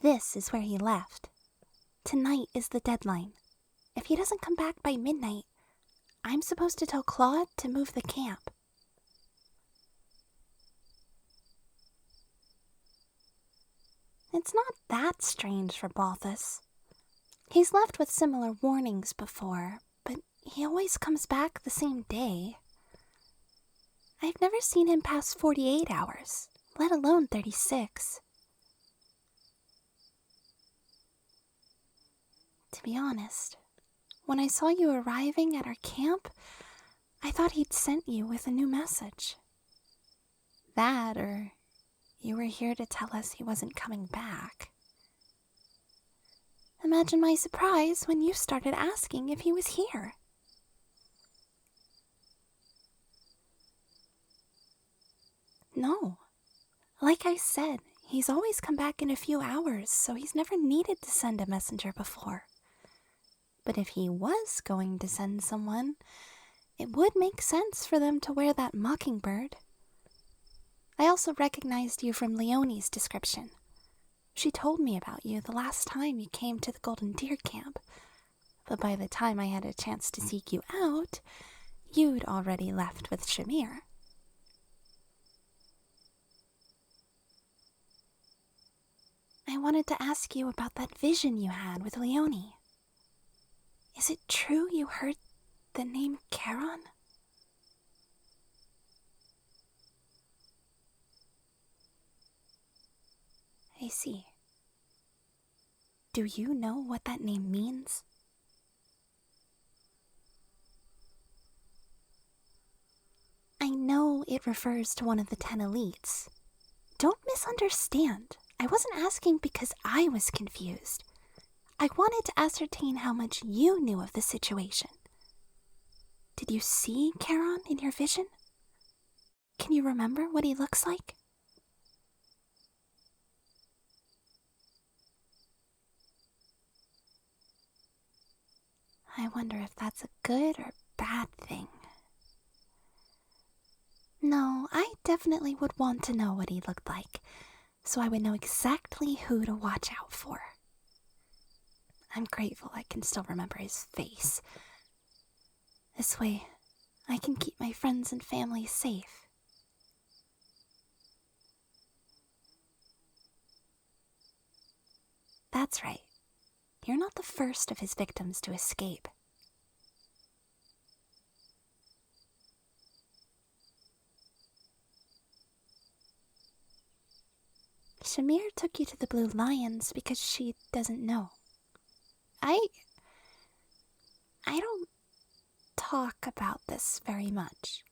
This is where he left. Tonight is the deadline. If he doesn't come back by midnight, I'm supposed to tell Claude to move the camp. It's not that strange for Balthus. He's left with similar warnings before, but he always comes back the same day. I've never seen him pass 48 hours, let alone 36. To be honest, when I saw you arriving at our camp, I thought he'd sent you with a new message. That, or you were here to tell us he wasn't coming back. Imagine my surprise when you started asking if he was here. No. Like I said, he's always come back in a few hours, so he's never needed to send a messenger before. But if he was going to send someone, it would make sense for them to wear that mockingbird. I also recognized you from Leonie's description. She told me about you the last time you came to the Golden Deer Camp, but by the time I had a chance to seek you out, you'd already left with Shamir. I wanted to ask you about that vision you had with Leonie. Is it true you heard the name Charon? I see. Do you know what that name means? I know it refers to one of the 10 elites. Don't misunderstand. I wasn't asking because I was confused. I wanted to ascertain how much you knew of the situation. Did you see Charon in your vision? Can you remember what he looks like? I wonder if that's a good or bad thing. No, I definitely would want to know what he looked like, so I would know exactly who to watch out for. I'm grateful I can still remember his face. This way, I can keep my friends and family safe. That's right. You're not the first of his victims to escape. Shamir took you to the Blue Lions because she doesn't know. I don't talk about this very much.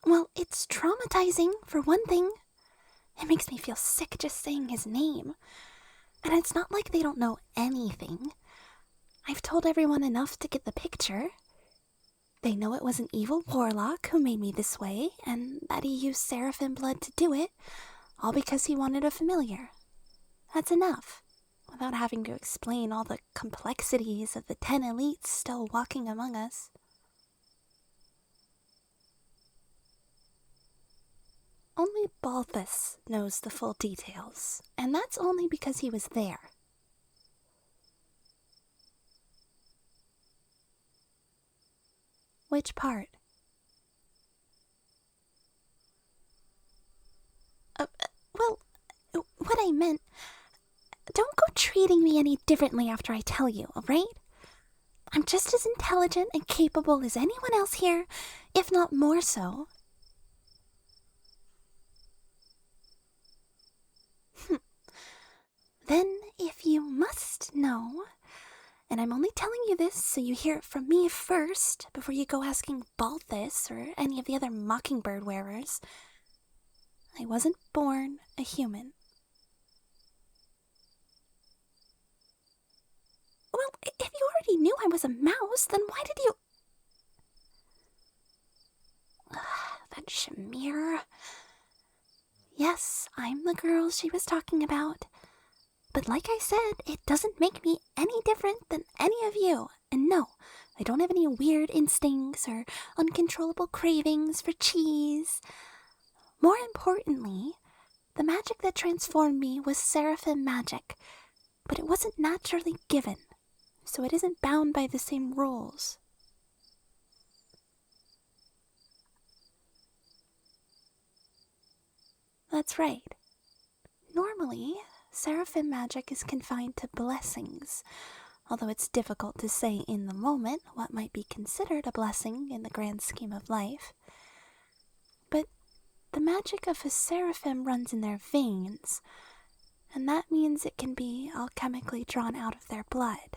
Well, it's traumatizing, for one thing. It makes me feel sick just saying his name. And it's not like they don't know anything. I've told everyone enough to get the picture. They know it was an evil warlock who made me this way, and that he used seraphim blood to do it, all because he wanted a familiar. That's enough, without having to explain all the complexities of the 10 elites still walking among us. Only Balthus knows the full details, and that's only because he was there. Which part? Well, what I meant, don't go treating me any differently after I tell you, alright? I'm just as intelligent and capable as anyone else here, if not more so. Then, if you must know, and I'm only telling you this so you hear it from me first before you go asking Balthus or any of the other mockingbird wearers, I wasn't born a human. Well, if you already knew I was a mouse, then why did you... That Shamir... Yes, I'm the girl she was talking about. But like I said, it doesn't make me any different than any of you. And no, I don't have any weird instincts or uncontrollable cravings for cheese. More importantly, the magic that transformed me was seraphim magic, but it wasn't naturally given, so it isn't bound by the same rules. That's right. Normally, seraphim magic is confined to blessings, although it's difficult to say in the moment what might be considered a blessing in the grand scheme of life. But the magic of a seraphim runs in their veins, and that means it can be alchemically drawn out of their blood.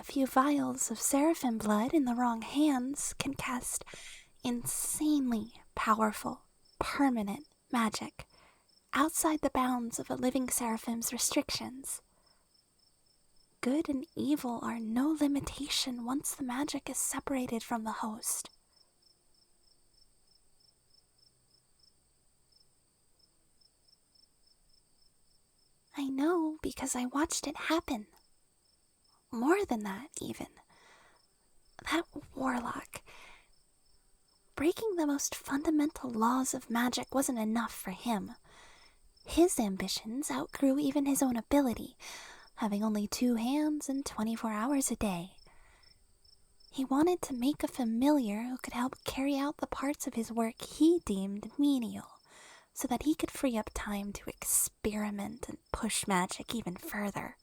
A few vials of seraphim blood in the wrong hands can cast insanely powerful, permanent magic outside the bounds of a living seraphim's restrictions. Good and evil are no limitation once the magic is separated from the host. I know because I watched it happen. More than that, even. That warlock. Breaking the most fundamental laws of magic wasn't enough for him. His ambitions outgrew even his own ability, having only 2 hands and 24 hours a day. He wanted to make a familiar who could help carry out the parts of his work he deemed menial, so that he could free up time to experiment and push magic even further.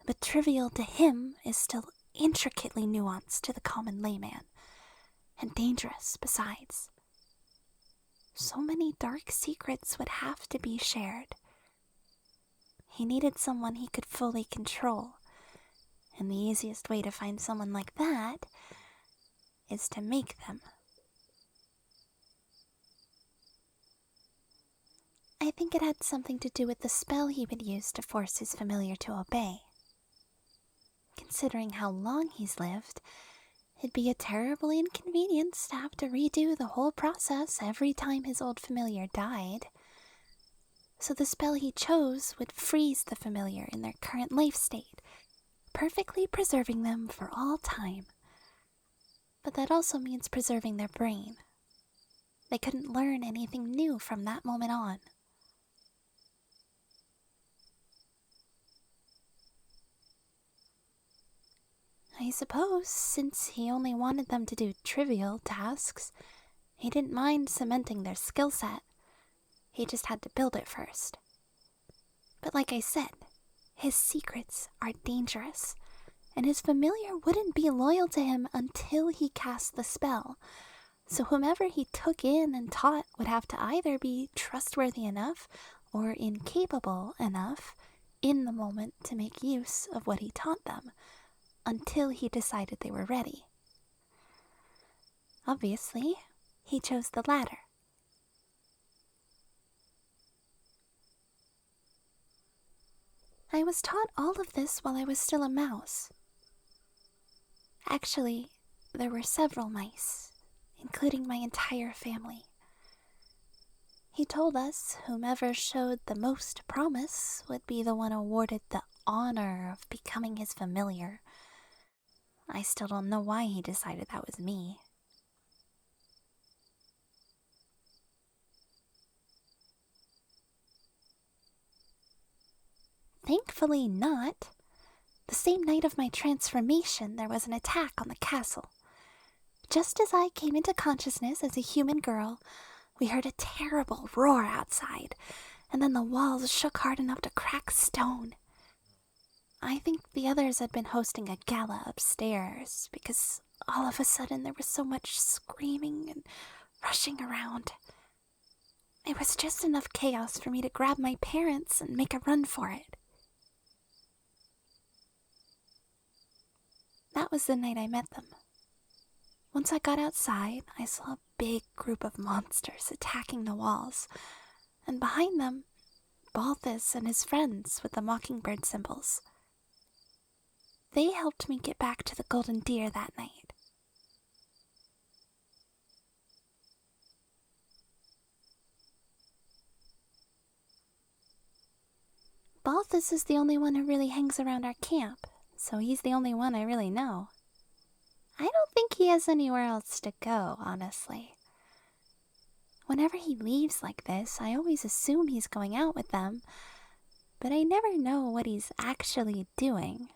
But trivial to him is still intricately nuanced to the common layman, and dangerous besides. So many dark secrets would have to be shared. He needed someone he could fully control, and the easiest way to find someone like that is to make them. I think it had something to do with the spell he would use to force his familiar to obey. Considering how long he's lived, it'd be a terrible inconvenience to have to redo the whole process every time his old familiar died. So the spell he chose would freeze the familiar in their current life state, perfectly preserving them for all time. But that also means preserving their brain. They couldn't learn anything new from that moment on. I suppose, since he only wanted them to do trivial tasks, he didn't mind cementing their skill set. He just had to build it first. But like I said, his secrets are dangerous, and his familiar wouldn't be loyal to him until he cast the spell, so whomever he took in and taught would have to either be trustworthy enough or incapable enough in the moment to make use of what he taught them, until he decided they were ready. Obviously, he chose the latter. I was taught all of this while I was still a mouse. Actually, there were several mice, including my entire family. He told us whomever showed the most promise would be the one awarded the honor of becoming his familiar. I still don't know why he decided that was me. Thankfully not. The same night of my transformation, there was an attack on the castle. Just as I came into consciousness as a human girl, we heard a terrible roar outside, and then the walls shook hard enough to crack stone. I think the others had been hosting a gala upstairs, because all of a sudden there was so much screaming and rushing around. It was just enough chaos for me to grab my parents and make a run for it. That was the night I met them. Once I got outside, I saw a big group of monsters attacking the walls, and behind them, Balthus and his friends with the mockingbird symbols. They helped me get back to the Golden Deer that night. Balthus is the only one who really hangs around our camp, so he's the only one I really know. I don't think he has anywhere else to go, honestly. Whenever he leaves like this, I always assume he's going out with them, but I never know what he's actually doing.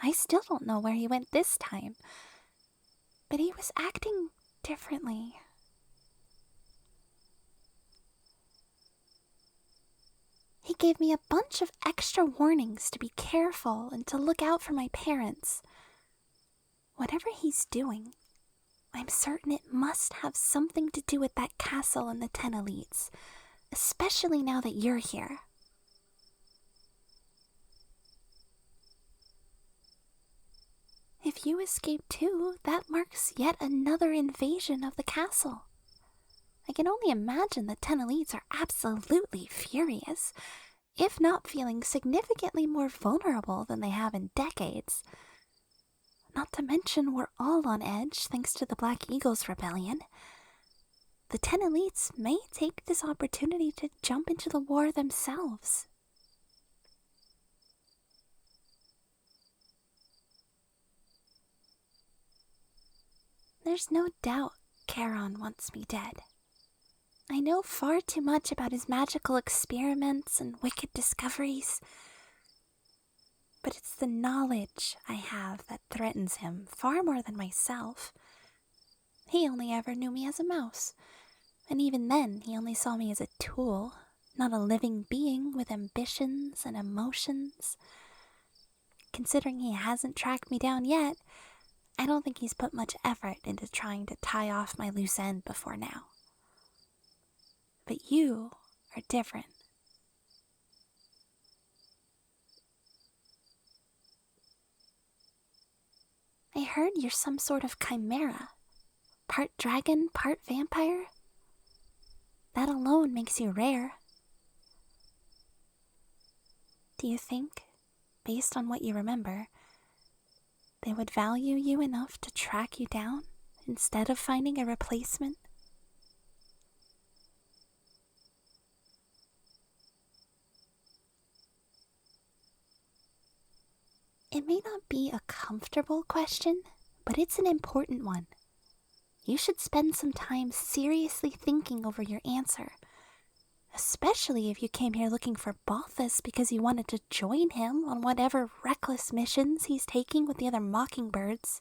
I still don't know where he went this time, but he was acting differently. He gave me a bunch of extra warnings to be careful and to look out for my parents. Whatever he's doing, I'm certain it must have something to do with that castle and the 10 elites, especially now that you're here. If you escape too, that marks yet another invasion of the castle. I can only imagine the 10 elites are absolutely furious, if not feeling significantly more vulnerable than they have in decades. Not to mention we're all on edge thanks to the Black Eagles Rebellion. The 10 elites may take this opportunity to jump into the war themselves. There's no doubt Charon wants me dead. I know far too much about his magical experiments and wicked discoveries, but it's the knowledge I have that threatens him far more than myself. He only ever knew me as a mouse, and even then he only saw me as a tool, not a living being with ambitions and emotions. Considering he hasn't tracked me down yet, I don't think he's put much effort into trying to tie off my loose end before now. But you are different. I heard you're some sort of chimera. Part dragon, part vampire? That alone makes you rare. Do you think, based on what you remember, they would value you enough to track you down instead of finding a replacement? It may not be a comfortable question, but it's an important one. You should spend some time seriously thinking over your answer, especially if you came here looking for Balthus because you wanted to join him on whatever reckless missions he's taking with the other mockingbirds.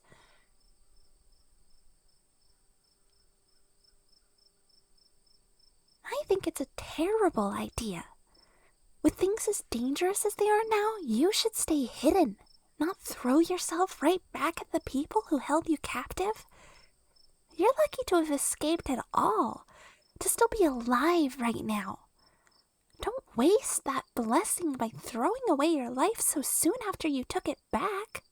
I think it's a terrible idea. With things as dangerous as they are now, you should stay hidden, not throw yourself right back at the people who held you captive. You're lucky to have escaped at all, to still be alive right now. Don't waste that blessing by throwing away your life so soon after you took it back.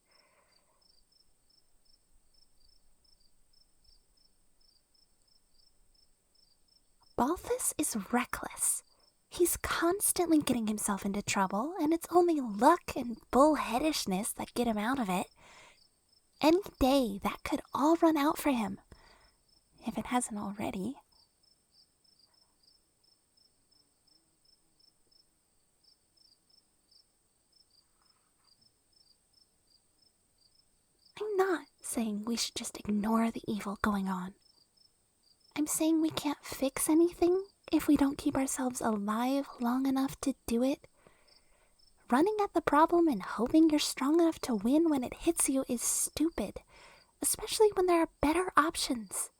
Balthus is reckless. He's constantly getting himself into trouble, and it's only luck and bullheadishness that get him out of it. Any day, that could all run out for him, if it hasn't already. I'm not saying we should just ignore the evil going on. I'm saying we can't fix anything if we don't keep ourselves alive long enough to do it. Running at the problem and hoping you're strong enough to win when it hits you is stupid, especially when there are better options.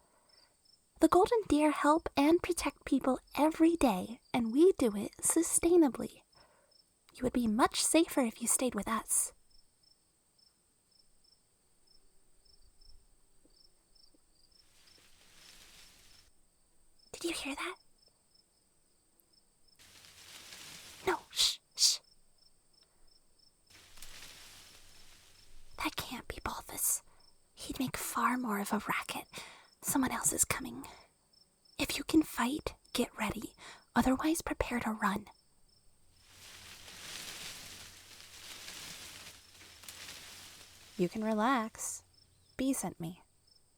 The Golden Deer help and protect people every day, and we do it sustainably. You would be much safer if you stayed with us. Did you hear that? No, shh. That can't be Balthus. He'd make far more of a racket. Someone else is coming. If you can fight, get ready. Otherwise, prepare to run. You can relax. Bee sent me.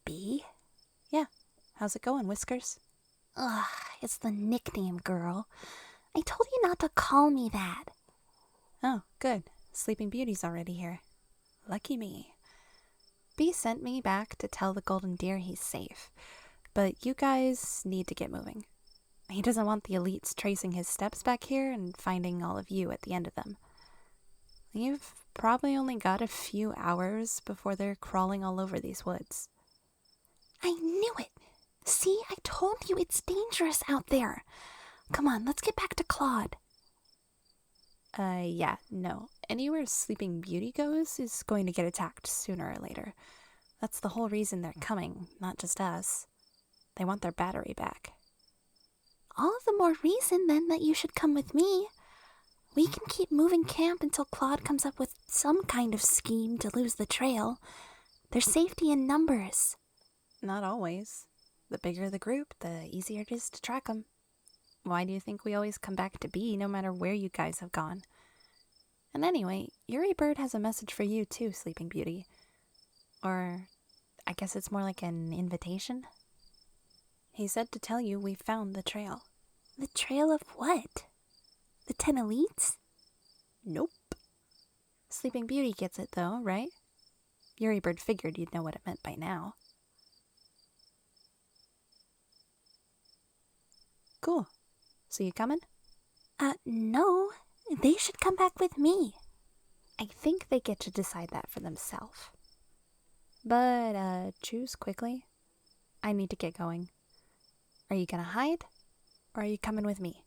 Bee? Yeah. How's it going, Whiskers? Ugh, it's the nickname, girl. I told you not to call me that. Oh, good. Sleeping Beauty's already here. Lucky me. Bee sent me back to tell the Golden Deer he's safe, but you guys need to get moving. He doesn't want the elites tracing his steps back here and finding all of you at the end of them. You've probably only got a few hours before they're crawling all over these woods. I knew it! See, I told you it's dangerous out there. Come on, let's get back to Claude. Yeah, no. Anywhere Sleeping Beauty goes is going to get attacked sooner or later. That's the whole reason they're coming, not just us. They want their battery back. All the more reason, then, that you should come with me. We can keep moving camp until Claude comes up with some kind of scheme to lose the trail. There's safety in numbers. Not always. The bigger the group, the easier it is to track them. Why do you think we always come back to B no matter where you guys have gone? And anyway, Yuri Bird has a message for you too, Sleeping Beauty. Or, I guess it's more like an invitation? He said to tell you we found the trail. The trail of what? The 10 elites? Nope. Sleeping Beauty gets it though, right? Yuri Bird figured you'd know what it meant by now. Cool. So you coming? No. They should come back with me. I think they get to decide that for themselves. But, choose quickly. I need to get going. Are you gonna hide? Or are you coming with me?